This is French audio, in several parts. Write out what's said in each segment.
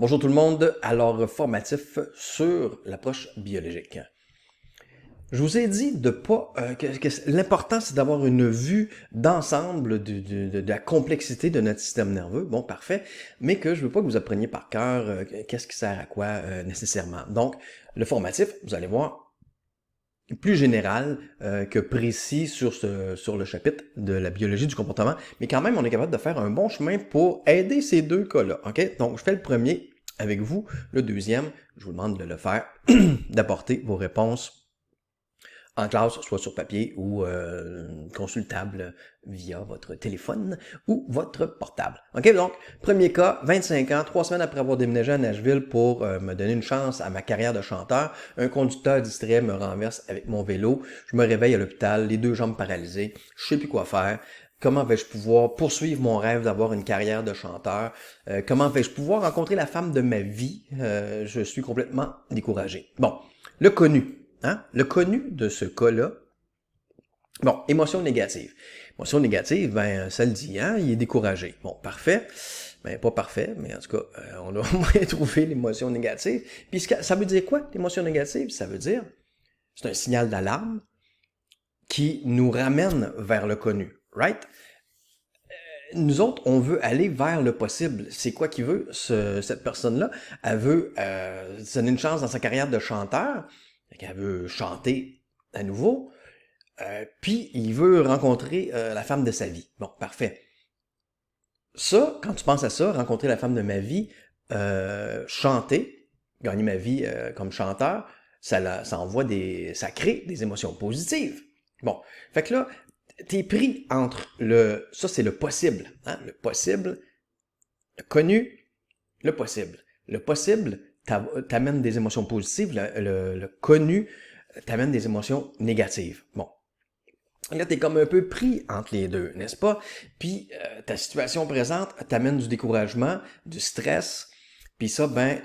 Bonjour tout le monde, alors formatif sur l'approche biologique. Je vous ai dit de pas que l'important c'est d'avoir une vue d'ensemble de la complexité de notre système nerveux. Bon, parfait, mais que je veux pas que vous appreniez par cœur qu'est-ce qui sert à quoi nécessairement. Donc, le formatif, vous allez voir, plus général que précis sur le chapitre de la biologie du comportement, mais quand même, on est capable de faire un bon chemin pour aider ces deux cas-là. OK? Donc, je fais le premier avec vous. Le deuxième, je vous demande de le faire, d'apporter vos réponses en classe, soit sur papier ou consultable via votre téléphone ou votre portable. OK, donc, premier cas, 25 ans, 3 semaines après avoir déménagé à Nashville pour me donner une chance à ma carrière de chanteur, un conducteur distrait me renverse avec mon vélo, je me réveille à l'hôpital, les deux jambes paralysées, je sais plus quoi faire. Comment vais-je pouvoir poursuivre mon rêve d'avoir une carrière de chanteur? Comment vais-je pouvoir rencontrer la femme de ma vie? Je suis complètement découragé. Bon, le connu. Hein? Le connu de ce cas-là, bon, émotion négative. Émotion négative, ben, ça le dit, hein? Il est découragé. Bon, parfait. Ben, pas parfait, mais en tout cas, on a au moins trouvé l'émotion négative. Puis ça veut dire quoi, l'émotion négative? Ça veut dire, c'est un signal d'alarme qui nous ramène vers le connu, right? Nous autres, on veut aller vers le possible. C'est quoi qu'il veut, cette personne-là? Elle veut se donner une chance dans sa carrière de chanteur. Elle veut chanter à nouveau. Puis, il veut rencontrer la femme de sa vie. Bon, parfait. Ça, quand tu penses à ça, rencontrer la femme de ma vie, chanter, gagner ma vie comme chanteur, ça crée des émotions positives. Bon, fait que là, t'es pris entre ça c'est le possible, hein, le possible, le connu, le possible. Le possible t'amène des émotions positives, le connu t'amène des émotions négatives. Bon. Là, t'es comme un peu pris entre les deux, n'est-ce pas? Puis ta situation présente t'amène du découragement, du stress, puis ça, ben,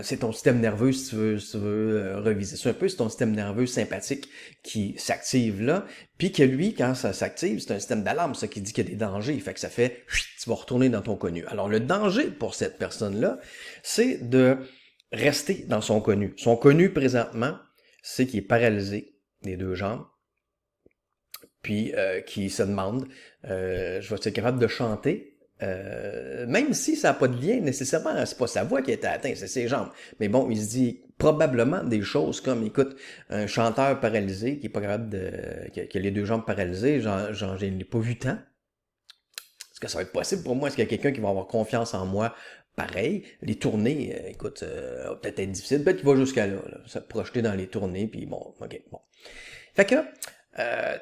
c'est ton système nerveux, si tu veux reviser ça un peu, c'est ton système nerveux sympathique qui s'active là, puis que lui, quand ça s'active, c'est un système d'alarme, ça qui dit qu'il y a des dangers, fait que ça fait, tu vas retourner dans ton connu. Alors le danger pour cette personne-là, c'est de rester dans son connu. Son connu présentement, c'est qu'il est paralysé des deux jambes, puis qui se demande, je vais être capable de chanter, même si ça n'a pas de lien nécessairement, c'est pas sa voix qui a été atteinte, c'est ses jambes. Mais bon, il se dit probablement des choses comme, écoute, un chanteur paralysé qui est pas capable qui a les deux jambes paralysées, je n'ai pas vu tant. Est-ce que ça va être possible pour moi? Est-ce qu'il y a quelqu'un qui va avoir confiance en moi? Pareil, les tournées, écoute, va peut-être être difficile, peut-être qu'il va jusqu'à là, se projeter dans les tournées, puis bon, ok, bon. Fait que,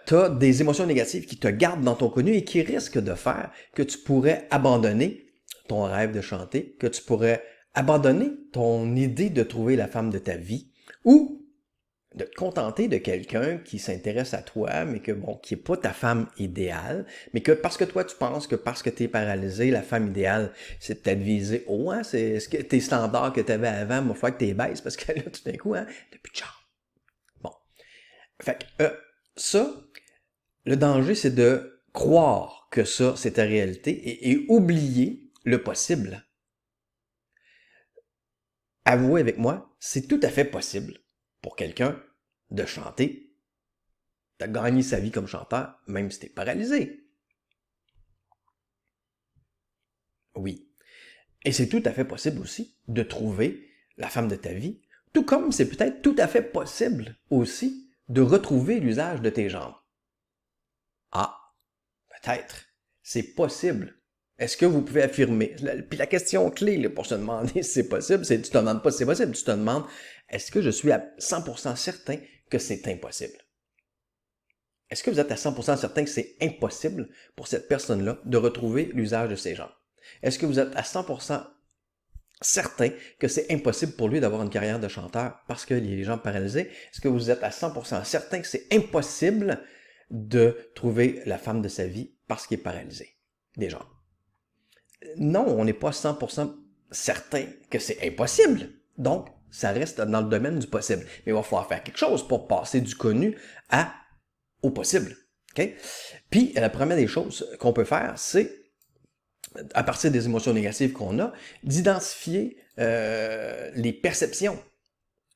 tu as des émotions négatives qui te gardent dans ton connu et qui risquent de faire que tu pourrais abandonner ton rêve de chanter, que tu pourrais abandonner ton idée de trouver la femme de ta vie ou de te contenter de quelqu'un qui s'intéresse à toi, mais que bon, qui est pas ta femme idéale, mais que parce que toi tu penses que parce que tu es paralysé, la femme idéale, c'est peut-être viser haut, hein, c'est ce que tes standards que tu avais avant, il va falloir que tu les baisses parce que là, tout d'un coup, hein, t'as plus de chance. Bon. Fait que ça, le danger, c'est de croire que ça, c'est ta réalité et oublier le possible. Avouez avec moi, c'est tout à fait possible pour quelqu'un de chanter, de gagner sa vie comme chanteur, même si t'es paralysé. Oui. Et c'est tout à fait possible aussi de trouver la femme de ta vie, tout comme c'est peut-être tout à fait possible aussi de retrouver l'usage de tes jambes. Ah, peut-être. C'est possible. Est-ce que vous pouvez affirmer? Puis la question clé là, pour se demander si c'est possible, c'est tu te demandes pas si c'est possible, tu te demandes est-ce que je suis à 100% certain que c'est impossible? Est-ce que vous êtes à 100% certain que c'est impossible pour cette personne-là de retrouver l'usage de ses jambes? Est-ce que vous êtes à 100% certain que c'est impossible pour lui d'avoir une carrière de chanteur parce qu'il a les jambes paralysées? Est-ce que vous êtes à 100% certain que c'est impossible de trouver la femme de sa vie parce qu'il est paralysé des jambes? Non, on n'est pas 100% certain que c'est impossible. Donc, ça reste dans le domaine du possible. Mais il va falloir faire quelque chose pour passer du connu au possible. Okay? Puis, la première des choses qu'on peut faire, c'est à partir des émotions négatives qu'on a, d'identifier les perceptions.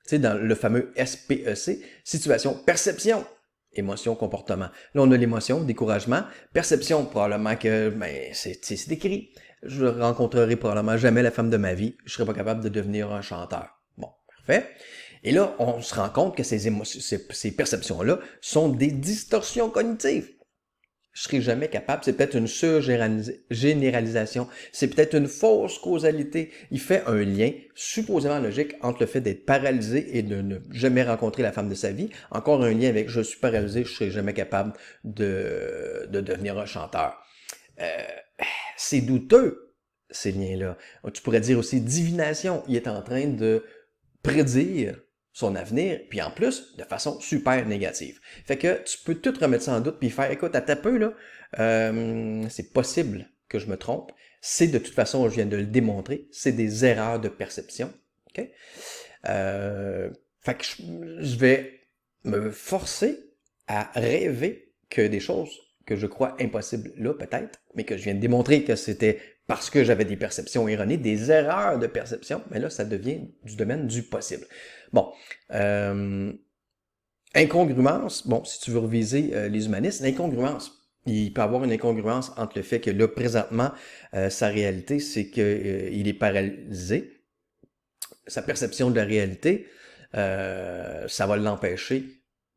Tu sais, dans le fameux SPEC, situation, perception, émotion, comportement. Là, on a l'émotion, découragement. Perception, probablement que c'est écrit. Je rencontrerai probablement jamais la femme de ma vie. Je serai pas capable de devenir un chanteur. Bon, parfait. Et là, on se rend compte que ces perceptions-là sont des distorsions cognitives. Je serai jamais capable. C'est peut-être une surgénéralisation. C'est peut-être une fausse causalité. Il fait un lien supposément logique entre le fait d'être paralysé et de ne jamais rencontrer la femme de sa vie. Encore un lien avec je suis paralysé, je serai jamais capable de devenir un chanteur. C'est douteux, ces liens-là. Tu pourrais dire aussi divination. Il est en train de prédire son avenir, puis en plus, de façon super négative. Fait que tu peux tout remettre ça en doute, puis faire, écoute, à ta peu, là, c'est possible que je me trompe. C'est de toute façon, je viens de le démontrer, c'est des erreurs de perception. OK? Fait que je vais me forcer à rêver que des choses que je crois impossibles là, peut-être, mais que je viens de démontrer que c'était parce que j'avais des perceptions erronées, des erreurs de perception, mais là, ça devient du domaine du possible. Bon, incongruence, bon, si tu veux reviser les humanistes, l'incongruence, il peut y avoir une incongruence entre le fait que là, présentement, sa réalité, c'est qu'il est paralysé. Sa perception de la réalité, ça va l'empêcher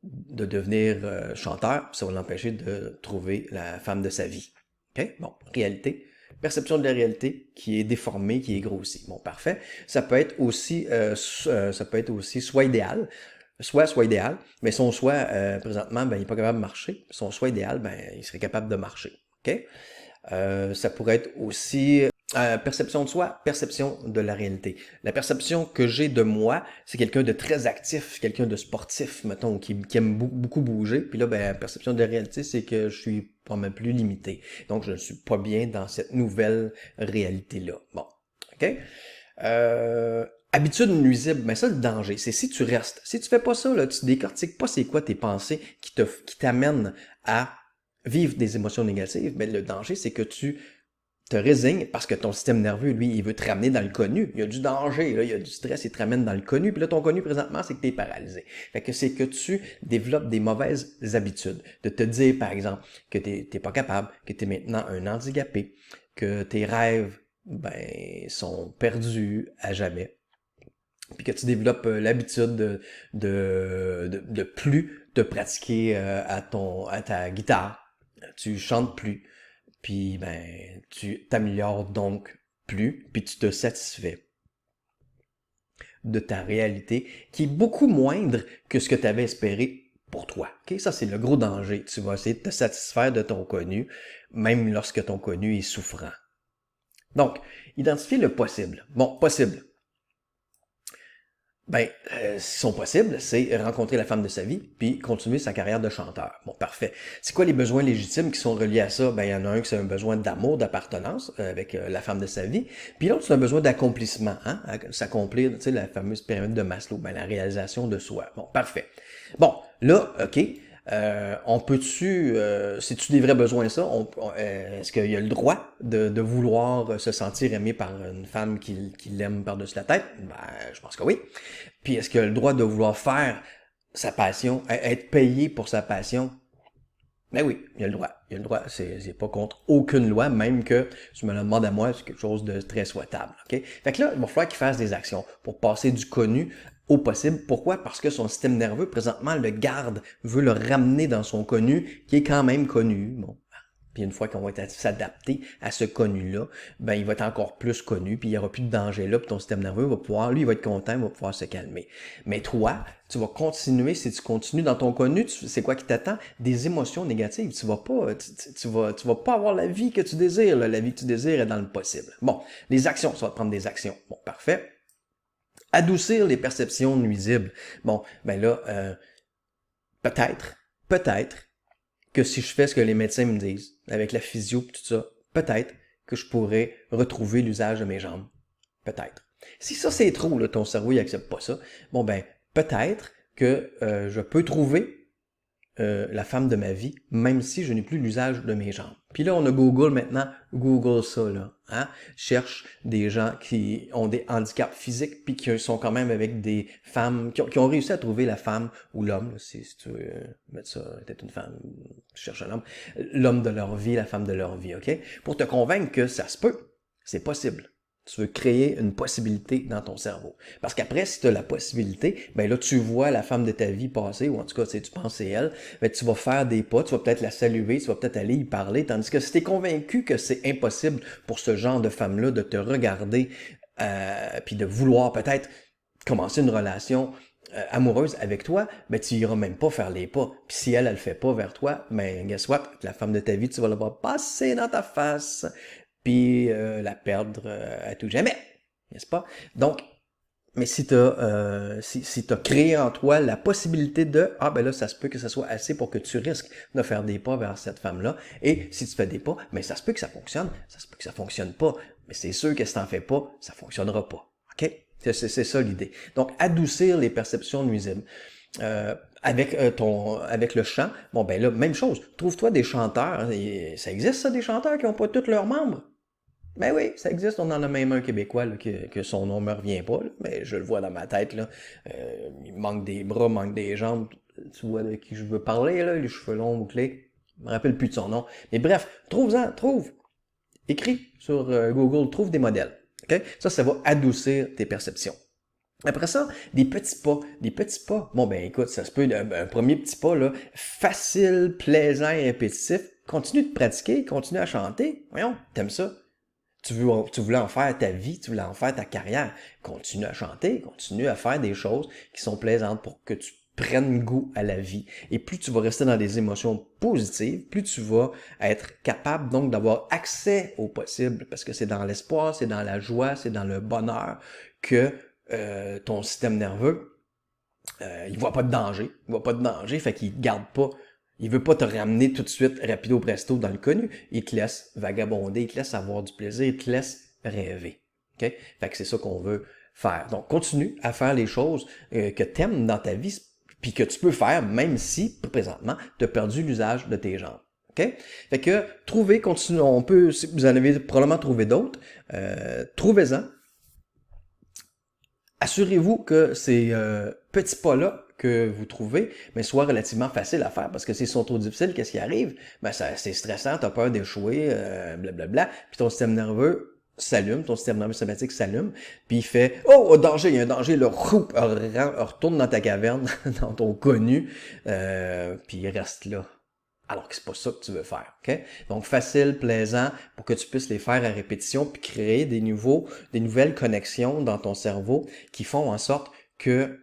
de devenir chanteur, ça va l'empêcher de trouver la femme de sa vie. OK? Bon, réalité. Perception de la réalité qui est déformée, qui est grossie. Bon, parfait. Ça peut être aussi soit idéal, soit idéal, mais son soit, présentement, ben, il n'est pas capable de marcher. Son soit idéal, ben, il serait capable de marcher. OK? Ça pourrait être aussi perception de soi, perception de la réalité. La perception que j'ai de moi, c'est quelqu'un de très actif, quelqu'un de sportif, mettons, qui aime beaucoup bouger. Puis là, ben, la perception de la réalité, c'est que je suis pas mal plus limité. Donc, je ne suis pas bien dans cette nouvelle réalité-là. Bon, OK? Habitude nuisible, mais ça, le danger, c'est si tu restes. Si tu fais pas ça, là, tu décortiques pas c'est quoi tes pensées qui t'amènent à vivre des émotions négatives, mais le danger, c'est que tu te résignes parce que ton système nerveux, lui, il veut te ramener dans le connu. Il y a du danger, là, il y a du stress, il te ramène dans le connu. Puis là, ton connu, présentement, c'est que tu es paralysé. Fait que c'est que tu développes des mauvaises habitudes. De te dire, par exemple, que t'es pas capable, que tu es maintenant un handicapé, que tes rêves, ben, sont perdus à jamais. Puis que tu développes l'habitude de plus te pratiquer à ta guitare. Tu chantes plus. Puis, ben, tu t'améliores donc plus, puis tu te satisfais de ta réalité qui est beaucoup moindre que ce que tu avais espéré pour toi. Okay? Ça, c'est le gros danger. Tu vas essayer de te satisfaire de ton connu, même lorsque ton connu est souffrant. Donc, identifier le possible. Bon, possible. Ben, son possible, c'est rencontrer la femme de sa vie, puis continuer sa carrière de chanteur. Bon, parfait. C'est quoi les besoins légitimes qui sont reliés à ça? Ben, il y en a un qui c'est un besoin d'amour, d'appartenance avec la femme de sa vie, puis l'autre c'est un besoin d'accomplissement, hein? S'accomplir, tu sais, la fameuse pyramide de Maslow, ben, la réalisation de soi. Bon, parfait. Bon, là, OK. On peut-tu, c'est-tu des vrais besoins ça? Est-ce qu'il y a le droit de vouloir se sentir aimé par une femme qui l'aime par-dessus la tête? Ben, je pense que oui. Puis est-ce qu'il a le droit de vouloir faire sa passion, être payé pour sa passion? Ben oui, il a le droit. Il a le droit. C'est pas contre aucune loi, même que tu me le demandes à moi, c'est quelque chose de très souhaitable. OK? Fait que là, il va falloir qu'il fasse des actions pour passer du connu au possible. Pourquoi? Parce que son système nerveux, présentement, le garde, veut le ramener dans son connu, qui est quand même connu. Bon. Puis une fois qu'on va s'adapter à ce connu-là, ben il va être encore plus connu, puis il n'y aura plus de danger là, puis ton système nerveux va pouvoir, lui, il va être content, il va pouvoir se calmer. Mais toi, tu vas continuer, si tu continues dans ton connu, c'est quoi qui t'attend? Des émotions négatives. Tu vas pas avoir la vie que tu désires, là. La vie que tu désires est dans le possible. Bon, les actions, ça va te prendre des actions. Bon, parfait. Adoucir les perceptions nuisibles. Bon, ben là, peut-être que si je fais ce que les médecins me disent, avec la physio et tout ça, peut-être que je pourrais retrouver l'usage de mes jambes. Peut-être. Si ça c'est trop, là, ton cerveau il accepte pas ça, bon ben, peut-être que je peux trouver la femme de ma vie, même si je n'ai plus l'usage de mes jambes. Puis là, on a Google maintenant. Google ça, là. Hein? Cherche des gens qui ont des handicaps physiques puis qui sont quand même avec des femmes, qui ont réussi à trouver la femme ou l'homme, si tu veux mettre ça, peut-être une femme, tu cherches un homme, l'homme de leur vie, la femme de leur vie, OK? Pour te convaincre que ça se peut, c'est possible. Tu veux créer une possibilité dans ton cerveau. Parce qu'après, si tu as la possibilité, ben là, tu vois la femme de ta vie passer, ou en tout cas, tu penses c'est elle, ben tu vas faire des pas, tu vas peut-être la saluer, tu vas peut-être aller y parler, tandis que si tu es convaincu que c'est impossible pour ce genre de femme-là de te regarder, puis de vouloir peut-être commencer une relation amoureuse avec toi, ben tu iras même pas faire les pas. Puis si elle le fait pas vers toi, ben guess what, la femme de ta vie, tu vas la voir passer dans ta face, puis la perdre à tout jamais, n'est-ce pas? Donc, mais si tu as, si t'as créé en toi la possibilité de ah ben là, ça se peut que ça soit assez pour que tu risques de faire des pas vers cette femme-là, et si tu fais des pas, mais ça se peut que ça fonctionne, ça se peut que ça fonctionne pas, mais c'est sûr que si t'en fais pas, ça fonctionnera pas. OK? C'est ça l'idée. Donc, adoucir les perceptions nuisibles. Avec le chant, bon ben là, même chose. Trouve-toi des chanteurs. Hein, ça existe ça, des chanteurs qui n'ont pas tous leurs membres. Ben oui, ça existe. On en a même un Québécois là, que son nom me revient pas, là, mais je le vois dans ma tête. Là. Il manque des bras, manque des jambes. Tu vois de qui je veux parler, là, les cheveux longs bouclés. Je me rappelle plus de son nom. Mais bref, trouve. Écris sur Google, trouve des modèles. Okay? Ça va adoucir tes perceptions. Après ça, des petits pas. Bon, ben écoute, ça se peut, un premier petit pas, là, facile, plaisant et répétitif. Continue de pratiquer, continue à chanter. Voyons, t'aimes ça? Tu voulais en faire ta vie, tu voulais en faire ta carrière. Continue à chanter, continue à faire des choses qui sont plaisantes pour que tu prennes goût à la vie. Et plus tu vas rester dans des émotions positives, plus tu vas être capable donc d'avoir accès au possible. Parce que c'est dans l'espoir, c'est dans la joie, c'est dans le bonheur que ton système nerveux, il voit pas de danger, fait qu'il garde pas. Il veut pas te ramener tout de suite, rapido presto, dans le connu. Il te laisse vagabonder, il te laisse avoir du plaisir, il te laisse rêver. OK? Fait que c'est ça qu'on veut faire. Donc, continue à faire les choses que tu aimes dans ta vie, puis que tu peux faire, même si, présentement, tu as perdu l'usage de tes jambes. OK? Fait que, continuez, vous en avez probablement trouvé d'autres, trouvez-en. Assurez-vous que ces petits pas-là que vous trouvez, mais soient relativement faciles à faire, parce que s'ils sont trop difficiles, qu'est-ce qui arrive? Ben, c'est stressant, t'as peur d'échouer, blablabla, puis ton système nerveux s'allume, ton système nerveux sympathique s'allume, puis il fait « Oh, danger, il y a un danger! » Le retourne dans ta caverne, dans ton connu, puis il reste là. Alors que c'est pas ça que tu veux faire, OK? Donc, facile, plaisant, pour que tu puisses les faire à répétition, puis créer des nouvelles connexions dans ton cerveau qui font en sorte que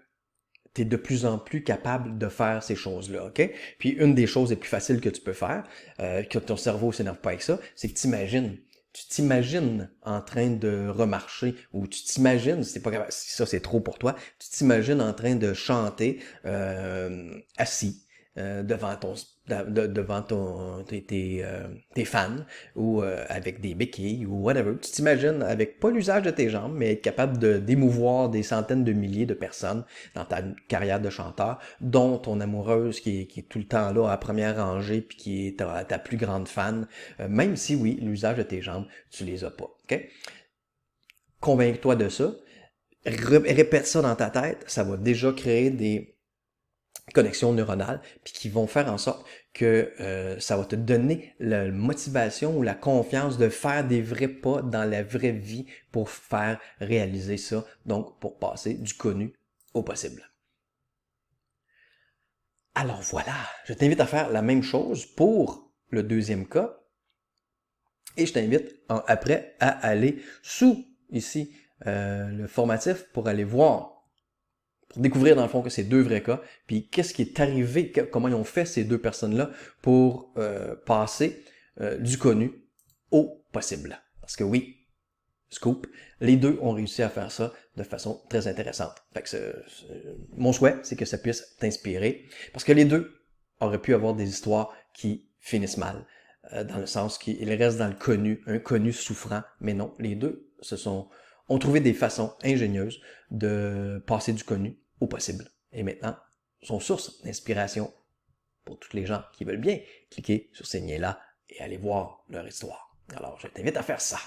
tu es de plus en plus capable de faire ces choses-là, OK? Puis, une des choses les plus faciles que tu peux faire, que ton cerveau s'énerve pas avec ça, c'est que tu t'imagines en train de remarcher, ou tu t'imagines, si c'est pas capable, si ça c'est trop pour toi, tu t'imagines en train de chanter assis devant tes fans ou avec des béquilles ou whatever. Tu t'imagines avec pas l'usage de tes jambes, mais être capable d'émouvoir des centaines de milliers de personnes dans ta carrière de chanteur, dont ton amoureuse qui est tout le temps là à première rangée puis qui est ta plus grande fan, même si oui, l'usage de tes jambes, tu les as pas. OK? Convainc-toi de ça. Répète ça dans ta tête, ça va déjà créer des connexions neuronales, puis qui vont faire en sorte que ça va te donner la motivation ou la confiance de faire des vrais pas dans la vraie vie pour faire réaliser ça, donc pour passer du connu au possible. Alors voilà, je t'invite à faire la même chose pour le deuxième cas, et je t'invite après à aller sous ici le formatif pour aller voir, pour découvrir dans le fond que c'est deux vrais cas, puis qu'est-ce qui est arrivé, comment ils ont fait ces deux personnes-là pour passer du connu au possible. Parce que oui, scoop, les deux ont réussi à faire ça de façon très intéressante. Fait que mon souhait, c'est que ça puisse t'inspirer, parce que les deux auraient pu avoir des histoires qui finissent mal, dans le sens qu'ils restent dans le connu, un connu souffrant, mais non, les deux ont trouvé des façons ingénieuses de passer du connu au possible. Et maintenant, sont source d'inspiration pour tous les gens qui veulent bien cliquer sur ces liens-là et aller voir leur histoire. Alors, je t'invite à faire ça.